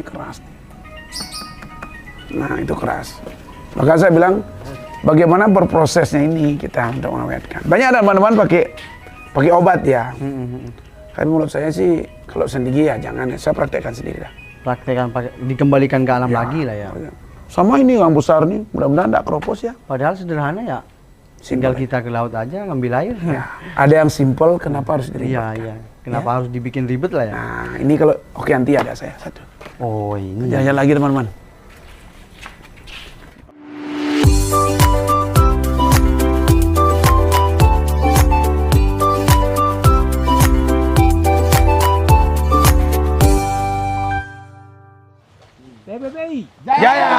Ini keras. Nah, itu keras. Maka saya bilang, bagaimana berprosesnya ini kita untuk mengawetkan. Banyak ada teman-teman pakai obat ya. Kan menurut saya sih, kalau sendiri ya jangan ya. Saya praktekkan sendiri dah. Praktekkan dikembalikan ke alam lagi lah ya. Sama ini yang besar nih, mudah-mudahan tidak keropos ya. Padahal sederhana ya. Tinggal kita ke laut aja ngambil air. Ya. Ada yang simple, kenapa harus diribet? Iya. Kenapa harus dibikin ribet lah ya? Nah, ini kalau Okianti ada saya satu. Oh ini. Jalan lagi teman-teman. PBBI Jaya!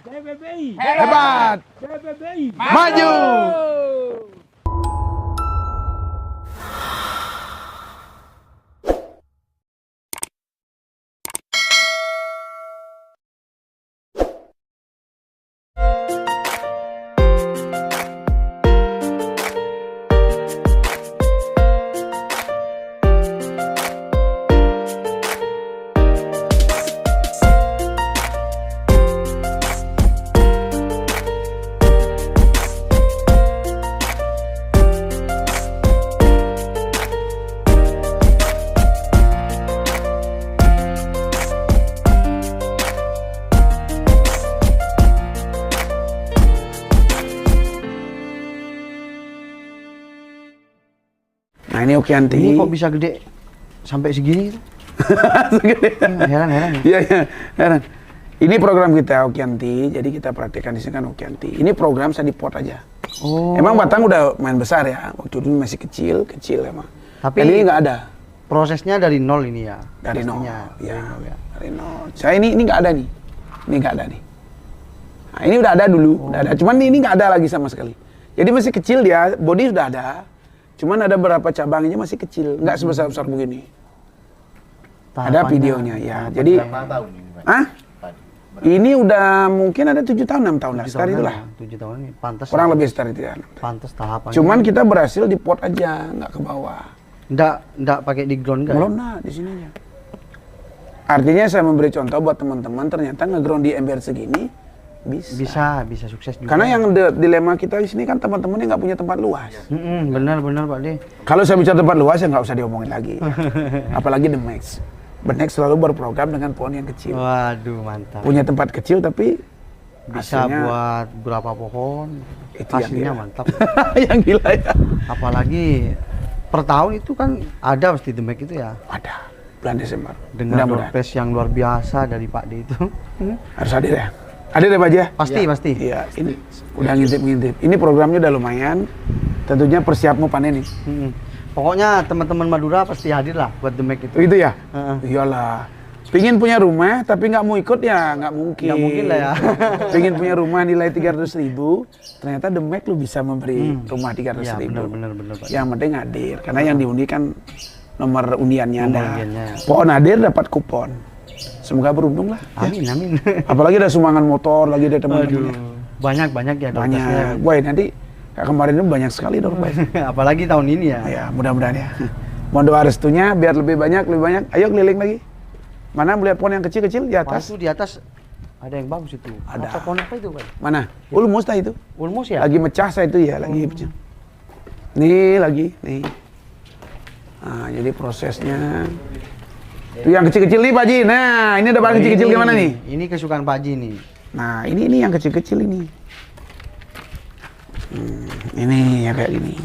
PBBI Hebat! PBBI Maju! Nah, ini Okianti. Ini kok bisa gede sampai segini? Segede. Heran ya. Iya, heran. Ini program kita Okianti, jadi kita praktekkan di sini kan Okianti. Ini program saya di pot aja. Oh. Emang batang udah main besar ya, waktu itu masih kecil emang. Tapi dan ini nggak ada. Prosesnya dari nol ini ya. Dari nol, Pastinya, ya. dari nol ya. Dari nol. Saya ini nggak ada nih, ini nggak ada nih. Nah, ini udah ada dulu, udah ada. Cuman ini nggak ada lagi sama sekali. Jadi masih kecil dia, body sudah ada. Cuman ada beberapa cabangnya masih kecil, nggak sebesar begini. Ada videonya ya. Jadi, ini udah mungkin ada 7 tahun, 6 tahun lah. Sekitar itulah. 7 tahun ini pantas. Kurang lebih sekitar itu ya. Pantas tahapannya. Cuman kita berhasil di pot aja, nggak ke bawah. Nggak pakai di ground kan? Belum nah, di sini aja. Artinya saya memberi contoh buat teman-teman, ternyata nge-ground di ember segini bisa. Bisa sukses juga. Karena yang dilema kita di sini kan teman-teman yang nggak punya tempat luas. Benar Pak De. Kalau saya bicara tempat luas ya nggak usah diomongin lagi. Apalagi The Max. The Max selalu berprogram dengan pohon yang kecil. Waduh mantap. Punya tempat kecil tapi Bisa hasilnya, buat berapa pohon. Itu Hasilnya yang gila. mantap. yang gila ya. Apalagi per tahun itu kan ada pasti The Mac itu ya. Ada bulan Desember. Dengan Mudah-mudahan. doorpress yang luar biasa dari Pak De itu. Harus hadir ya. Hadir ya Pak Haji ya? Pasti. Iya, ini udah ngintip-ngintip. Ini programnya udah lumayan. Tentunya persiapmu panen nih. Pokoknya teman-teman Madura pasti hadir lah buat The Mac itu. Itu ya? Heeh. Iyalah. Pingin punya rumah tapi nggak mau ikut ya nggak mungkin. Nggak mungkin lah ya. Pingin punya rumah nilai 300.000, ternyata The Mac lu bisa memberi rumah 300.000. Iya benar Pak. Yang penting hadir, karena yang diundi kan nomor undiannya Nomor ada. undiannya. Pohon hadir dapat kupon. Semoga beruntung lah. Ya. Amin. Apalagi ada sumbangan motor, lagi ada teman-temannya. Banyak ya doorpressnya. Banyak. Wah nanti kayak kemarin itu banyak sekali doorpress. Apalagi tahun ini ya. Ya mudah-mudahan ya. Mohon doa restunya biar lebih banyak. Ayo keliling lagi. Mana melihat pohon yang kecil-kecil di Pas atas? itu di atas ada yang bagus itu. Ada. Pohon apa itu Pak? Mana? Ulmus lah itu. Ulmus ya? Lagi mecah saya itu ya, lagi pecah. Nih lagi, nih. Nah, jadi prosesnya. Itu yang kecil-kecil nih Pak Ji. Nah, ini ada barang kecil-kecil gimana nih? Ini kesukaan Pak Ji nih. Nah, ini yang kecil-kecil ini. Ini ya kayak gini.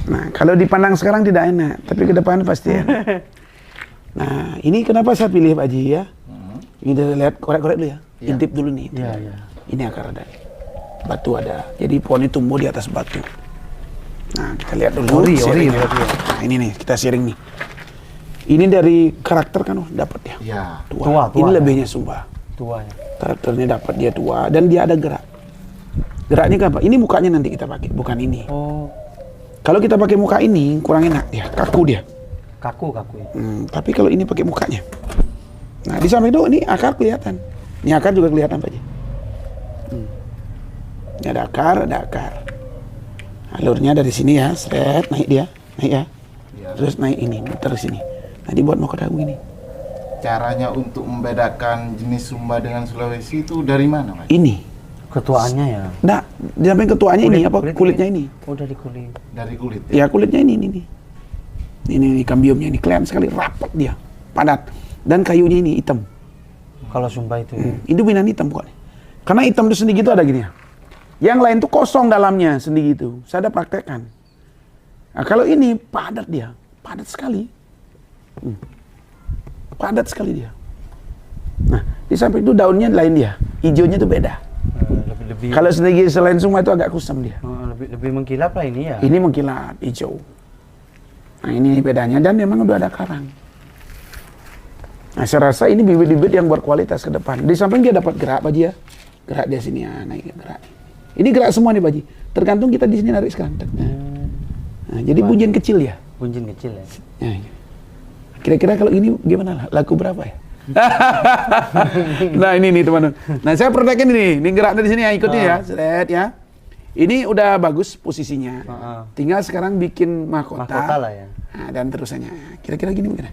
Nah, kalau dipandang sekarang tidak enak, tapi ke depan pasti enak. Nah, ini kenapa saya pilih Pak Ji ya? Ini kita lihat korek-korek dulu ya. Intip dulu nih. Iya. Ini akar ada. Batu ada. Jadi pohon ini tumbuh di atas batu. Nah, kita lihat dulu. Ori sharingnya. berarti ya. Nah, ini nih, kita sharing nih. Ini dari karakter kan dapat ya. Iya. Tua. Ini ya. lebihnya sumpah. Tuanya. Karakternya dapat dia tua dan dia ada gerak. Geraknya apa? Ini mukanya nanti kita pakai, bukan ini. Oh, Kalau kita pakai muka ini kurang enak ya, kaku dia. kaku ya. Tapi kalau ini pakai mukanya. Nah, di samping itu ini akar kelihatan. Ini akar juga kelihatan Pak Ji. Ini ada akar. Alurnya dari sini ya, seret, naik ya. Terus naik ini, muter sini. Nah, dibuat mau ke dalam gini. caranya untuk membedakan jenis Sumba dengan Sulawesi itu dari mana, Pak? Ini. Ketuanya ya. Nggak, di samping ketuanya ini apa kulitnya ini. Oh, dari kulit. Dari kulit ya? Ya kulitnya ini nih. Ini kambiumnya ini kelihatan sekali rapat dia, padat. Dan kayunya ini hitam. Kalau Sumba itu ya. Ini dominan hitam kok. Karena hitam itu sendi gitu ada gini ya. Yang lain tuh kosong dalamnya sendi gitu. Saya ada praktekkan. Nah, kalau ini padat dia, padat sekali. Padat sekali dia. Nah, di samping itu daunnya lain dia, hijaunya tuh beda. Lebih Kalau sendi selain semua itu agak kusam dia. lebih mengkilap lah ini ya. Ini mengkilat hijau. Nah, ini bedanya dan memang udah ada karang. Nah, saya rasa ini bibit-bibit yang berkualitas ke depan. Di samping dia dapat gerak, Pak Ji ya. Gerak dia sini ya, naik gerak. Ini gerak semua nih, Pak Ji. Tergantung kita di sini narik sekarang. Nah, jadi bunjin kecil ya. Bunjin kecil ya. Nah, kira-kira kalau ini gimana? Laku berapa ya? Nah, ini nih teman-teman. Nah, saya praktekin ini geraknya di sini ya, ikutin ya. Seret ya. Ini udah bagus posisinya. Tinggal sekarang bikin mahkota. Mahkota lah ya. Nah, dan terusannya. Kira-kira gini mungkin.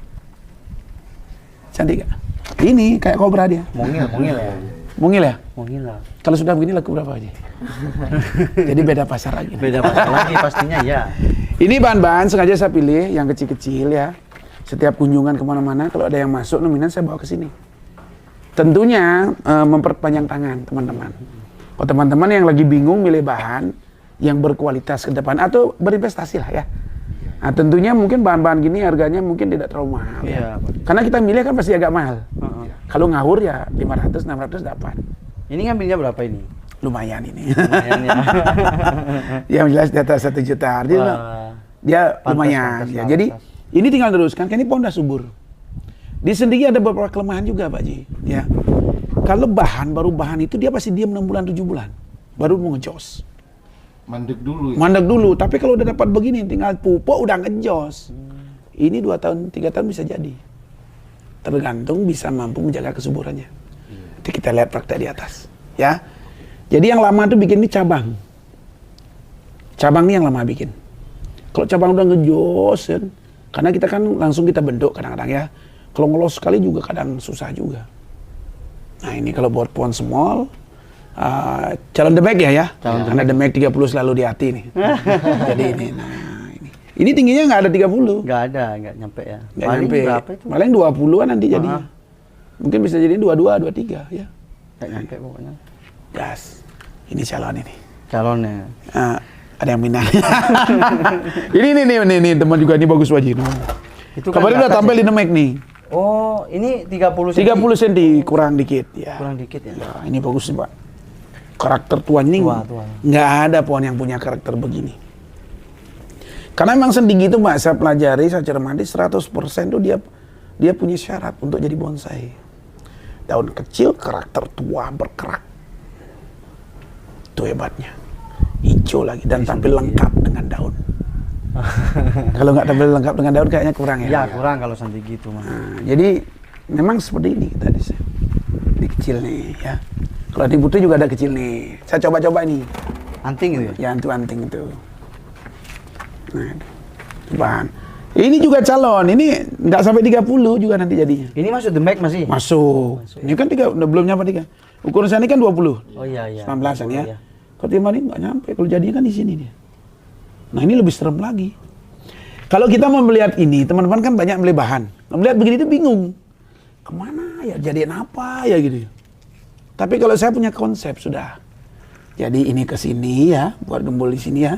Cantik gak? Ini kayak kobra dia. Mungil ya. Mungil ya? Mungil lah. Kalau sudah begini laku berapa aja? Jadi beda pasar lagi. Beda pasar lagi pastinya ya. Ini bahan-bahan sengaja saya pilih yang kecil-kecil ya. Setiap kunjungan kemana-mana kalau ada yang masuk nominan saya bawa ke sini. Tentunya memperpanjang tangan teman-teman. Kalau teman-teman yang lagi bingung milih bahan yang berkualitas ke depan atau berinvestasi lah ya. Nah, tentunya mungkin bahan-bahan gini harganya mungkin tidak terlalu mahal ya. Karena kita milih kan pasti agak mahal. Kalau ngawur ya 500 600 dapat. Ini ngambilnya berapa ini? Lumayan ini. Lumayan ya. Yang jelas di atas 1 juta. Dia lumayan ya. Jadi ini tinggal teruskan, kan ini pohon udah subur. Di sendiri ada beberapa kelemahan juga, Pak Ji. Ya. Kalau baru bahan itu dia pasti diam 6 bulan 7 bulan. Baru mau ngejos. Mandek dulu ya? Mandek dulu, tapi kalau udah dapat begini tinggal pupuk udah ngejos. Ini 2 tahun, 3 tahun bisa jadi. Tergantung bisa mampu menjaga kesuburannya. Nanti kita lihat praktek di atas, ya. Jadi yang lama tuh bikin ini cabang. Cabang ini yang lama bikin. Kalau cabang udah ngejos kan, karena kita kan langsung kita bentuk kadang-kadang ya. Kalau ngelos sekali juga kadang susah juga. Nah, ini kalau buat pohon small, calon demek ya. Karena demek 30 selalu di hati nih. Jadi ini, ini tingginya nggak ada 30. Nggak nyampe ya. Nggak Paling nyampe. berapa itu? Paling 20-an nanti jadinya. Mungkin bisa jadi 22, 23 ya. Nggak nyampe pokoknya. Gas. Ini calon ini. Calonnya. Ada yang minat. ini teman juga ini bagus wajib. Itu kan Kemarin udah tampil di demek nih. Oh, ini 30 cm. 30 cm kurang dikit ya. Kurang dikit ya. Ya, ini bagus nih, Pak. Karakter tuan ini nggak ada pohon yang punya karakter begini. Karena memang sendi itu, Mbak, saya pelajari, saya cermati 100% tuh dia punya syarat untuk jadi bonsai. Daun kecil, karakter tua, berkerak. Itu hebatnya. Hijau lagi dan tampil lengkap dengan daun. Kalau nggak tampil lengkap dengan daun kayaknya kurang ya. Ya, kurang kalau sendi gitu mah. Nah, jadi memang seperti ini tadi saya. Ini kecil nih ya. Kalau di putih juga ada kecil nih. Saya coba-coba ini. Anting itu ya? Ya, itu anting itu. Nah, itu bahan. Ini juga calon. Ini nggak sampai 30 juga nanti jadinya. Ini masuk demek masih? Masuk. Ini kan 3, udah belum nyampe 3. Ukuran saya ini kan 20. Oh iya. 19-an ya. Iya. Kalau timah ini nggak nyampe. Kalau jadinya kan di sini dia. Nah, ini lebih serem lagi. Kalau kita mau melihat ini, teman-teman kan banyak beli bahan. Melihat begini itu bingung. Kemana ya? Jadiin apa ya gitu. Tapi kalau saya punya konsep sudah. Jadi ini ke sini ya, buat gembul di sini ya.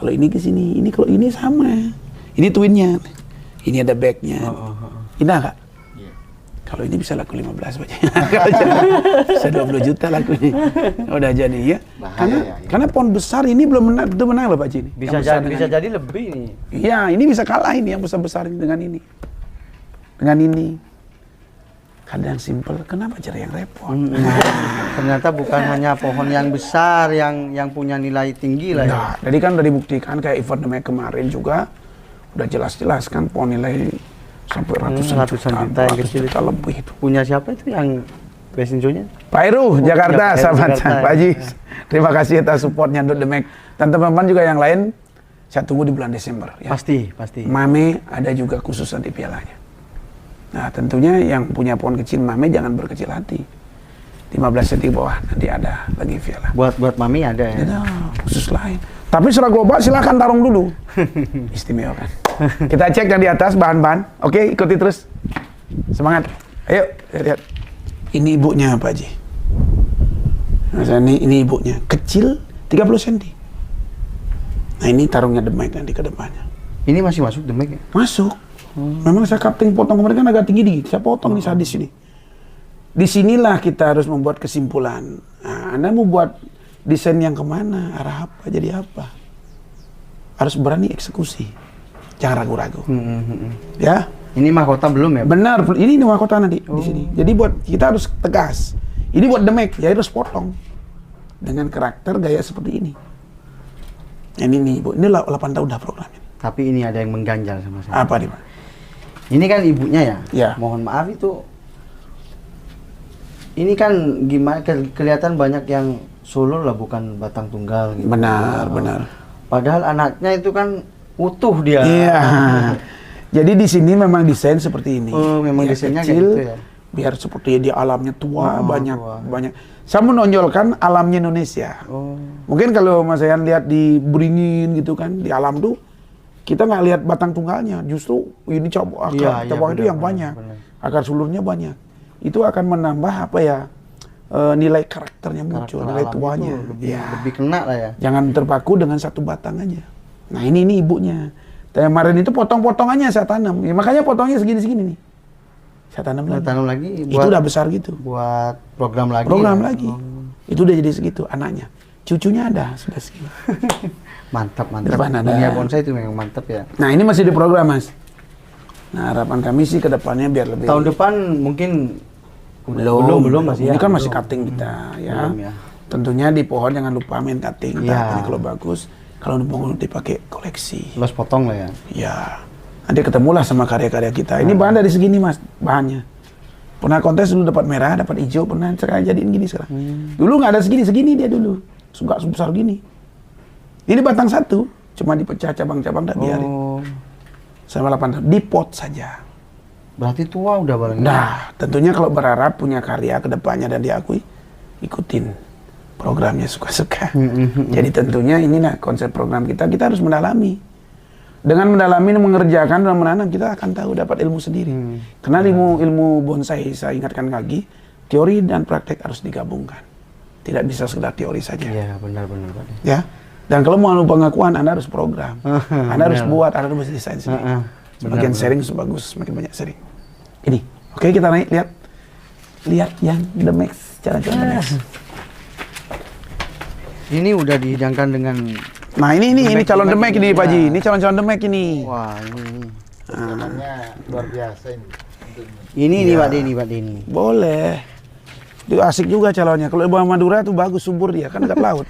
Kalau ini ke sini, ini kalau ini sama. Ini twinnya. Ini ada backnya. Indah nggak? Kalau ini bisa laku 15 Pak. Bisa 20 juta laku ini. Udah jadi ya. Karena pohon besar ini belum menang loh Pak Ji. Bisa jadi lebih nih. Iya, ini bisa kalah ini yang besar-besar ini dengan ini. Dengan ini. Kadang simpel, kenapa cari yang repot? Ternyata bukan hanya pohon yang besar yang punya nilai tinggi lah ya. Nah, jadi kan udah dibuktikan kayak event namanya kemarin juga udah jelas-jelas kan pohon nilai sampai ratusan juta yang kecil itu lebih itu. Punya siapa itu yang Besinjonya? Pak Heru, Jakarta, sahabat Jakarta, Pak Haji. Terima kasih atas supportnya untuk Demek. Dan teman-teman juga yang lain, saya tunggu di bulan Desember. Ya. Pasti. Mame ada juga khusus nanti pialanya. Nah, tentunya yang punya pohon kecil mame jangan berkecil hati. 15 cm bawah nanti ada lagi Viola. Buat mami ada ya. Ada khusus lain. Tapi secara global silakan tarung dulu. Istimewa kan. Kita cek yang di atas bahan-bahan. Oke, ikuti terus. Semangat. Ayo, lihat. Ini ibunya Pak Haji. Nah, ini ibunya. Kecil 30 cm. Nah, ini tarungnya demek nanti ke depannya. Ini masih masuk demek ya? Masuk. Memang saya cutting potong kemarin kan agak tinggi dikit. Saya potong nih sadis ini. Disinilah kita harus membuat kesimpulan. Nah, Anda mau buat desain yang kemana? Arah apa? Jadi apa? Harus berani eksekusi. Jangan ragu-ragu. Ya. Ini mahkota belum ya? Benar. Ini mahkota nanti di sini. Jadi buat kita harus tegas. Ini buat demek. Ya harus potong dengan karakter gaya seperti ini. Ini nih, Bu. Ini 8 tahun udah programnya. Tapi ini ada yang mengganjal sama saya. Apa nih, Pak? Ini kan ibunya ya? Ya. Mohon maaf itu. Ini kan gimana kelihatan banyak yang solo lah, bukan batang tunggal gitu. Benar, benar. Padahal anaknya itu kan utuh dia. Iya. Jadi di sini memang desain seperti ini. Oh, memang Ya, desainnya kecil, kayak gitu ya. Biar seperti di alamnya tua, banyak. tua. Saya menonjolkan alamnya Indonesia. Oh. Mungkin kalau Mas Ayan lihat di Beringin gitu kan, di alam tuh kita nggak lihat batang tunggalnya, justru ini cabang Iya, cabang itu benar, yang benar, banyak, benar. akar sulurnya banyak. Itu akan menambah apa ya, nilai karakternya muncul, Karakter nilai alam tuanya. itu Ya. lebih kena lah ya. Jangan terpaku dengan satu batang aja. Nah ini ibunya. Kemarin itu potong-potongannya saya tanam, ya, makanya potongnya segini-segini nih. Saya tanam lagi. Tanam lagi Itu udah besar gitu. buat program lagi. Program ya? lagi. Oh. Itu udah jadi segitu anaknya. Cucunya ada sudah segini. Mantap. Depan ada. Dunia bonsai itu memang mantap ya. Nah ini masih di program Mas. Nah harapan kami sih ke depannya biar lebih. Tahun depan mungkin belum masih ini ya, kan masih belum. cutting kita ya. Belum ya. Tentunya di pohon jangan lupa main cutting. Ya. Kalau bagus, kalau mau dipakai koleksi. Los potong lah ya. Ya. Nanti ketemulah sama karya-karya kita. Ini bahan dari segini Mas, bahannya. Pernah kontes dulu dapat merah, dapat hijau, pernah sekarang jadiin gini sekarang. Dulu nggak ada segini dia dulu. Suka sebesar gini. Ini batang satu, cuma dipecah cabang-cabang tak biarin. Oh. Sama 8 tahun, di pot saja. Berarti tua udah barangnya. Nah, tentunya kalau berharap punya karya ke depannya dan diakui, ikutin programnya suka-suka. Jadi tentunya inilah konsep program kita harus mendalami. Dengan mendalami, mengerjakan dan menanam, kita akan tahu dapat ilmu sendiri. Karena ilmu bonsai, saya ingatkan lagi, teori dan praktek harus digabungkan. Tidak bisa sekedar teori saja. Iya, benar Pak. Ya. Dan kalau mau pengakuan, Anda harus program. Anda harus buat, Anda harus desain sendiri. Semakin sharing, sebagus, semakin banyak sharing. Ini. Oke, kita naik, lihat. Lihat yang the max, cara-cara the max. Ini udah dihidangkan dengan. Nah ini calon demek ini Pak Ji. Ini calon demek ini. Wah, ini. Tekanannya luar biasa ini. Ini nih Pak Denny. Boleh. Itu asik juga calonnya. Kalau Bawang Madura tuh bagus, subur dia, kan dekat laut.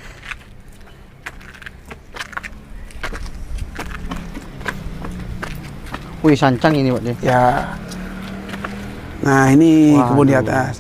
Wih, sancang ini Pak Denny. Ya. Nah ini Waduh. kebun di atas.